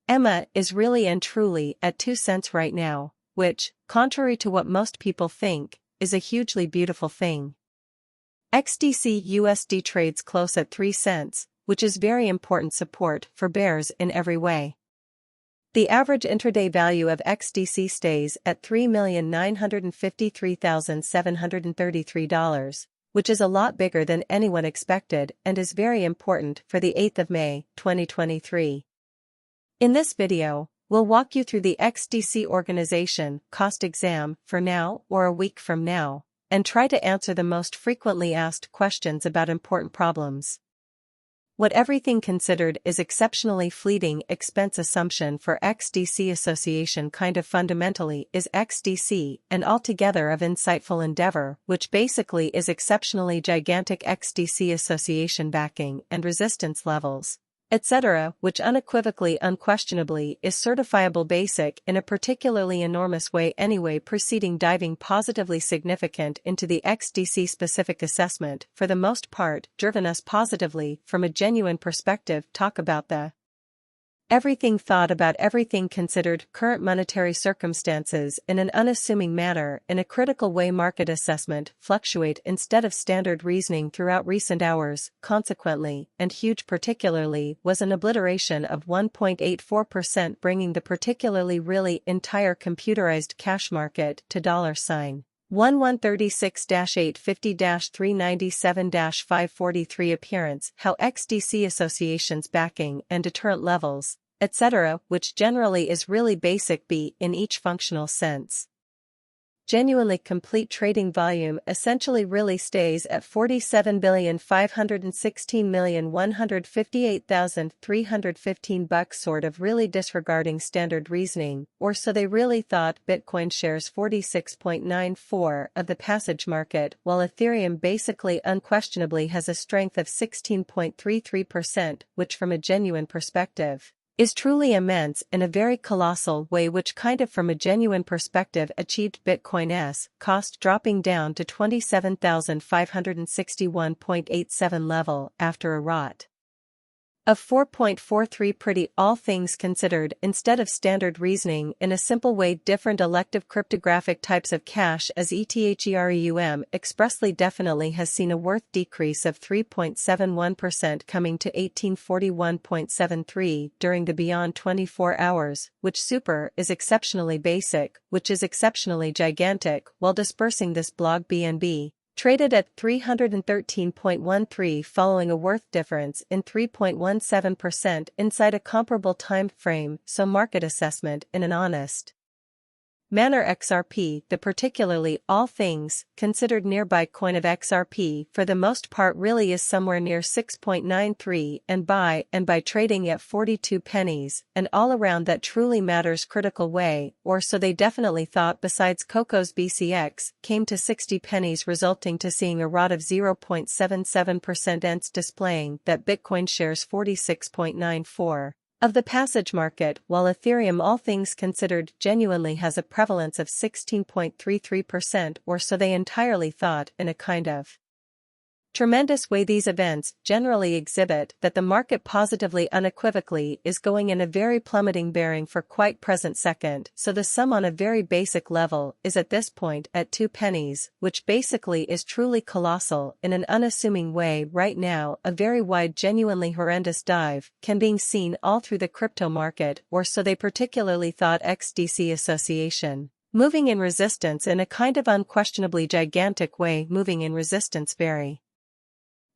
EMA is really and truly at 2 cents right now, which, contrary to what most people think, is a hugely beautiful thing. XDC USD trades close at 3 cents, which is very important support for bears in every way. The average intraday value of XDC stays at $3,953,733, which is a lot bigger than anyone expected and is very important for the 8th of May, 2023. In this video, we'll walk you through the XDC organization cost exam for now or a week from now, and try to answer the most frequently asked questions about important problems. What everything considered is exceptionally fleeting expense assumption for XDC association kind of fundamentally is XDC and altogether of insightful endeavor which basically is exceptionally gigantic XDC association backing and resistance levels, etc., which unequivocally unquestionably is certifiable basic in a particularly enormous way anyway preceding diving positively significant into the XDC specific assessment for the most part driven us positively from a genuine perspective talk about the everything thought about everything considered current monetary circumstances in an unassuming manner in a critical way market assessment fluctuate instead of standard reasoning throughout recent hours consequently and huge particularly was an obliteration of 1.84% bringing the particularly really entire computerized cash market to $1136-850-397-543 appearance how XDC associations backing and deterrent levels, etc., which generally is really basic B in each functional sense. Genuinely complete trading volume essentially really stays at 47,516,158,315 bucks sort of really disregarding standard reasoning, or so they really thought. Bitcoin shares 46.94% of the passage market while Ethereum basically unquestionably has a strength of 16.33%, which from a genuine perspective is truly immense in a very colossal way which kind of from a genuine perspective achieved Bitcoin's cost dropping down to 27,561.87 level after a rot of 4.43 pretty all things considered instead of standard reasoning in a simple way different elective cryptographic types of cash as Ethereum expressly definitely has seen a worth decrease of 3.71% coming to 1841.73 during the beyond 24 hours, which super is exceptionally basic, which is exceptionally gigantic while dispersing this blog BNB. Traded at 313.13 following a worth difference in 3.17% inside a comparable time frame so market assessment in an honest manner XRP the particularly all things considered nearby coin of XRP for the most part really is somewhere near 6.93 and by trading at 42 pennies and all around that truly matters critical way or so they definitely thought besides Coco's BCX came to 60 pennies resulting to seeing a rot of 0.77% ends displaying that Bitcoin shares 46.94% of the passage market while Ethereum all things considered genuinely has a prevalence of 16.33% or so they entirely thought in a kind of tremendous way these events generally exhibit that the market positively unequivocally is going in a very plummeting bearing for quite present second so the sum on a very basic level is at this point at 2 pennies which basically is truly colossal in an unassuming way right now a very wide genuinely horrendous dive can being seen all through the crypto market or so they particularly thought XDC association. Moving in resistance in a kind of unquestionably gigantic way moving in resistance very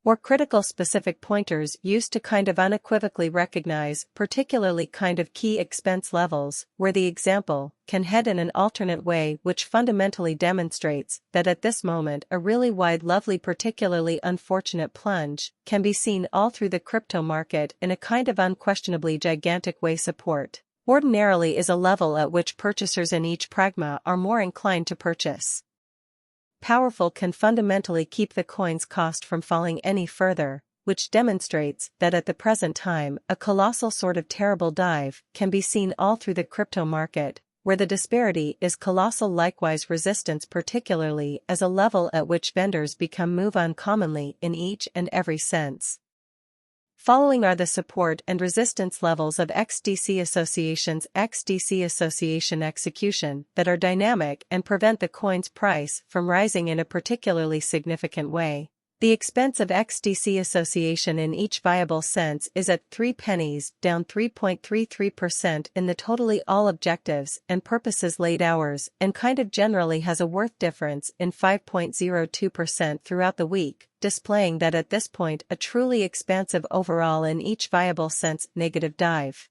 or critical specific pointers used to kind of unequivocally recognize particularly kind of key expense levels where the example can head in an alternate way which fundamentally demonstrates that at this moment a really wide lovely particularly unfortunate plunge can be seen all through the crypto market in a kind of unquestionably gigantic way support ordinarily is a level at which purchasers in each pragma are more inclined to purchase. Powerful can fundamentally keep the coin's cost from falling any further, which demonstrates that at the present time a colossal sort of terrible dive can be seen all through the crypto market, where the disparity is colossal likewise resistance particularly as a level at which vendors become move uncommonly in each and every sense. Following are the support and resistance levels of XDC Association's XDC Association execution that are dynamic and prevent the coin's price from rising in a particularly significant way. The expense of XDC Association in each viable sense is at 3 pennies, down 3.33% in the totally all objectives and purposes late hours, and kind of generally has a worth difference in 5.02% throughout the week, displaying that at this point a truly expansive overall in each viable sense negative dive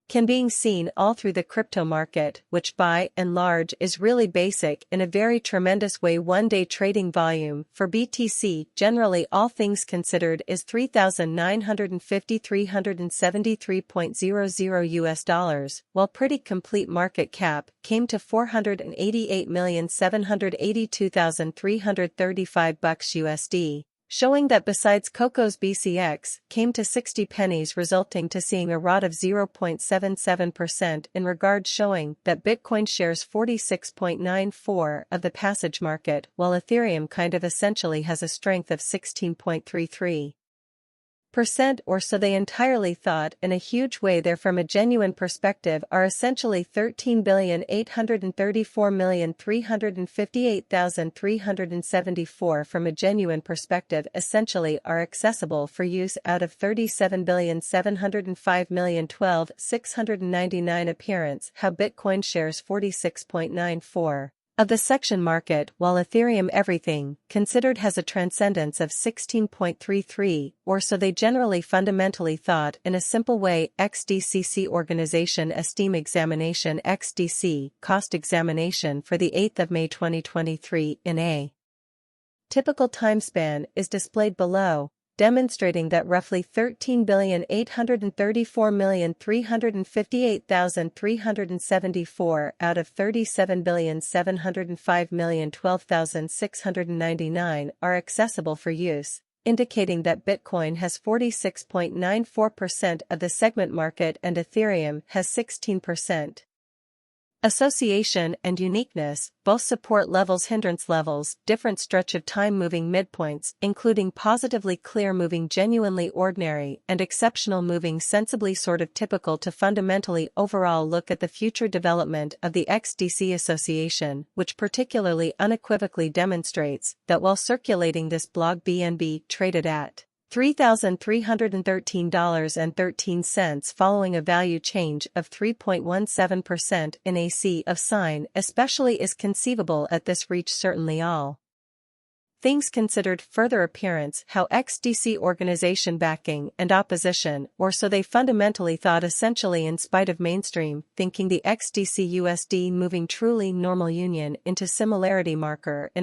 can being seen all through the crypto market, which by and large is really basic in a very tremendous way. One-day trading volume for BTC, generally all things considered, is $3,953.73.00 US, while pretty complete market cap came to $488,782,335 USD. Showing that besides Coco's BCX came to 60 pennies, resulting to seeing a ROT of 0.77% in regard, showing that Bitcoin shares 46.94% of the passage market, while Ethereum kind of essentially has a strength of 16.33%. Or so they entirely thought in a huge way there. From a genuine perspective are essentially 13,834,358,374 from a genuine perspective essentially are accessible for use out of 37,705,012,699 appearance. How Bitcoin shares 46.94% of the section market, while Ethereum everything considered has a transcendence of 16.33%, or so they generally fundamentally thought in a simple way. XDCC Organization Esteem Examination XDC Cost Examination for the 8th of May 2023 in a typical timespan is displayed below, demonstrating that roughly 13,834,358,374 out of 37,705,012,699 are accessible for use, indicating that Bitcoin has 46.94% of the segment market and Ethereum has 16%. Association and uniqueness, both support levels, hindrance levels, different stretch of time moving midpoints, including positively clear moving, genuinely ordinary, and exceptional moving, sensibly sort of typical to fundamentally overall look at the future development of the XDC Association, which particularly unequivocally demonstrates that while circulating this blog, BNB traded at $3,313.13 following a value change of 3.17% in a sea of sign, especially is conceivable at this reach. Certainly all things considered, further appearance how XDC organization backing and opposition, or so they fundamentally thought essentially in spite of mainstream thinking, the XDC USD moving truly normal union into similarity marker in